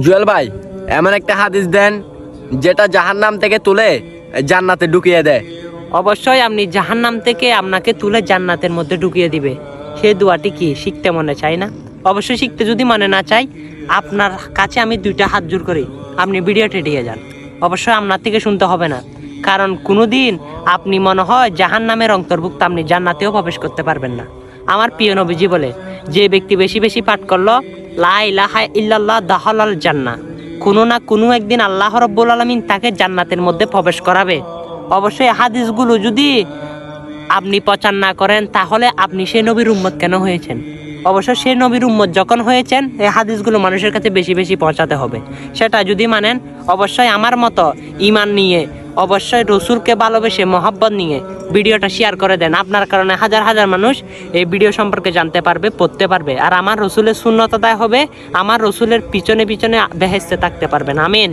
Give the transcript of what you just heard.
জুয়েল ভাই, এমন একটা হাদিস দেন যেটা জাহান্নাম থেকে তুলে জান্নাতে ঢুকিয়ে দেয়। অবশ্যই আপনি জাহান্নাম থেকে আপনাকে তুলে জান্নাতের মধ্যে ঢুকিয়ে দিবে। সেই দোয়াটি কি শিখতে মনে চাই না? অবশ্যই শিখতে যদি মনে না চাই, আপনার কাছে আমি 2টা হাত জোর করি, আপনি ভিডিওটি দিয়ে যান। অবশ্যই আপনার থেকে শুনতে হবে না, কারণ কোনোদিন আপনি মনে হয় জাহান্নামের অন্তর্ভুক্ত, আপনি জান্নাতেও প্রবেশ করতে পারবেন না। আমার প্রিয় নবীজি বলে, যে ব্যক্তি বেশি বেশি পাঠ করলো লা ইলাহা ইল্লাল্লাহ দাখালাল জান্নাহ, কোনো না কোনো একদিন আল্লাহ রাব্বুল আলামিন তাকে জান্নাতের মধ্যে প্রবেশ করাবে। অবশ্যই হাদিসগুলো যদি আপনি প্রচার না করেন, তাহলে আপনি সেই নবীর উম্মত কেন হয়েছেন? অবশ্যই সেই নবীর উম্মত যখন হয়েছেন, এই হাদিসগুলো মানুষের কাছে বেশি বেশি পৌঁছাতে হবে। সেটা যদি মানেন, অবশ্যই আমার মতো ঈমান নিয়ে, অবশ্যই রসুলকে ভালোবেসে মহব্বত নিয়ে ভিডিওটা শেয়ার করে দেন। আপনার কারণে হাজার হাজার মানুষ এই ভিডিও সম্পর্কে জানতে পারবে, পড়তে পারবে, আর আমার রসুলের সুন্নত আদায় হবে, আমার রসুলের পিছনে পিছনে বেহেশতে থাকতে পারবেন। আমিন।